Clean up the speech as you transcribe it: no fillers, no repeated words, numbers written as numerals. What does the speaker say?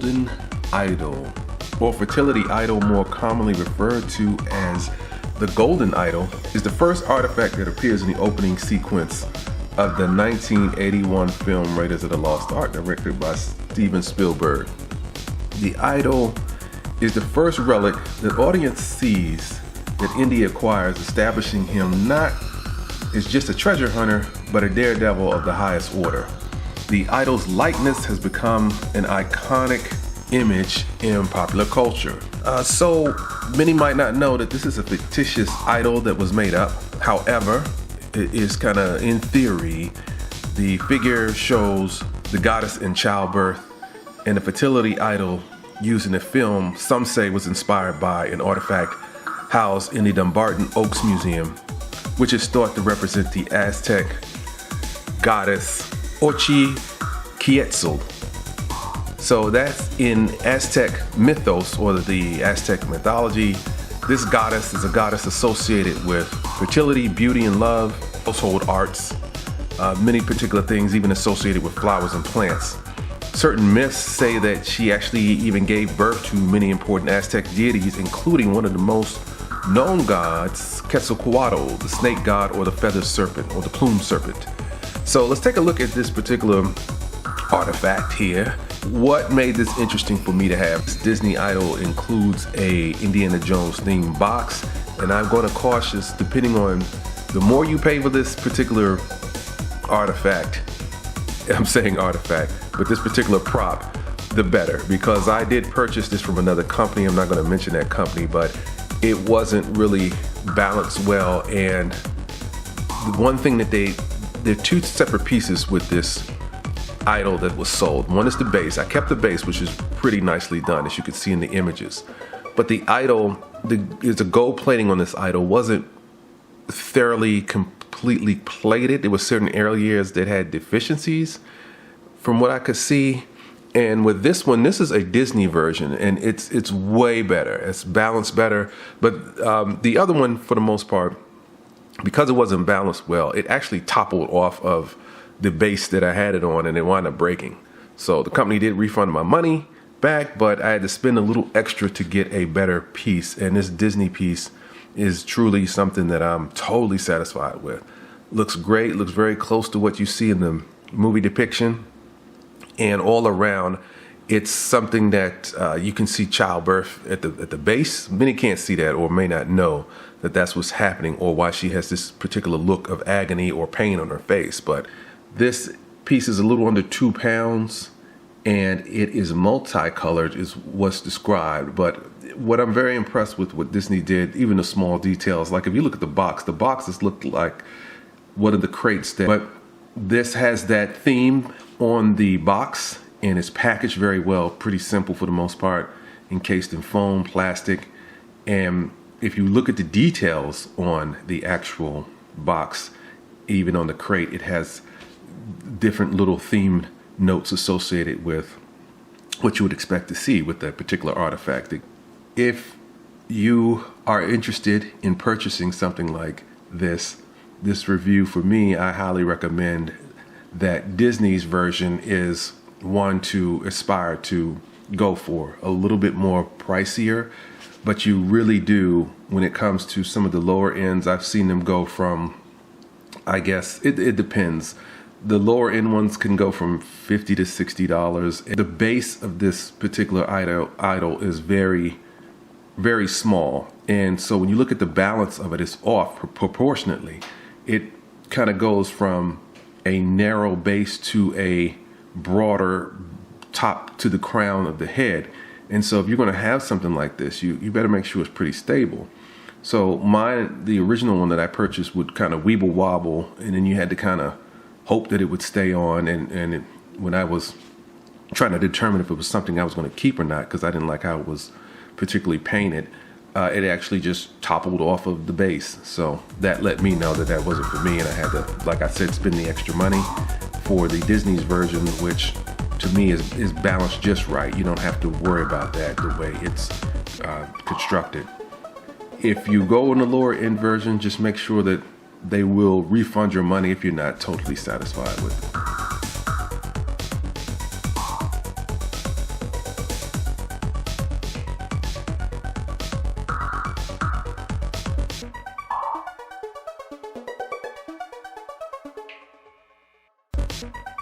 Golden Idol, or Fertility Idol, more commonly referred to as the Golden Idol, is the first artifact that appears in the opening sequence of the 1981 film Raiders of the Lost Ark, directed by Steven Spielberg. The idol is the first relic the audience sees that Indy acquires, establishing him not as just a treasure hunter, but a daredevil of the highest order. The idol's likeness has become an iconic image in popular culture. So many might not know that this is a fictitious idol that was made up. However, it is kind of, in theory, the figure shows the goddess in childbirth, and the fertility idol used in the film, some say, was inspired by an artifact housed in the Dumbarton Oaks Museum, which is thought to represent the Aztec goddess Xochiquetzqal. So that's in Aztec mythos, or the Aztec mythology. This goddess is a goddess associated with fertility, beauty, and love, household arts, many particular things even associated with flowers and plants. Certain myths say that she actually even gave birth to many important Aztec deities, including one of the most known gods, Xochiquetzqal, the snake god, or the feathered serpent, or the plumed serpent. So let's take a look at this particular artifact here. What made this interesting for me to have? This Disney Idol includes a Indiana Jones themed box, and I'm going to cautious, depending on the more you pay for this particular artifact, I'm saying artifact, but this particular prop, the better, because I did purchase this from another company. I'm not going to mention that company, but it wasn't really balanced well. And the one thing that there are two separate pieces with this idol that was sold. One is the base. I kept the base, which is pretty nicely done, as you can see in the images. But the idol, there's a gold plating on this idol, wasn't thoroughly, completely plated. There were certain areas that had deficiencies from what I could see. And with this one, this is a Disney version, and it's way better. It's balanced better. But the other one, for the most part, because it wasn't balanced well, it actually toppled off of the base that I had it on, and it wound up breaking. So the company did refund my money back, but I had to spend a little extra to get a better piece. And this Disney piece is truly something that I'm totally satisfied with. Looks great, looks very close to what you see in the movie depiction. And all around, it's something that you can see childbirth at the base. Many can't see that, or may not know that that's what's happening, or why she has this particular look of agony or pain on her face. But this piece is a little under 2 pounds, and it is multicolored, is what's described. But what I'm very impressed with what Disney did, even the small details, like if you look at the boxes look like one of the crates but this has that theme on the box, and it's packaged very well, pretty simple for the most part, encased in foam, plastic. And if you look at the details on the actual box, even on the crate, it has different little themed notes associated with what you would expect to see with that particular artifact. If you are interested in purchasing something like this review, for me, I highly recommend that Disney's version is one to aspire to go for. A little bit more pricier, but you really do, when it comes to some of the lower ends, I've seen them go from, I guess, it depends. The lower end ones can go from $50 to $60. The base of this particular idol is very, very small. And so when you look at the balance of it, it's off proportionately. It kind of goes from a narrow base to a broader top to the crown of the head. And so if you're going to have something like this, you better make sure it's pretty stable. So the original one that I purchased would kind of weeble wobble, and then you had to kind of hope that it would stay on. And when I was trying to determine if it was something I was going to keep or not, because I didn't like how it was particularly painted, it actually just toppled off of the base. So that let me know that that wasn't for me, and I had to, like I said, spend the extra money for the Disney's version, which to me is balanced just right. You don't have to worry about that the way it's constructed. If you go in the lower end version, just make sure that they will refund your money if you're not totally satisfied with it. you.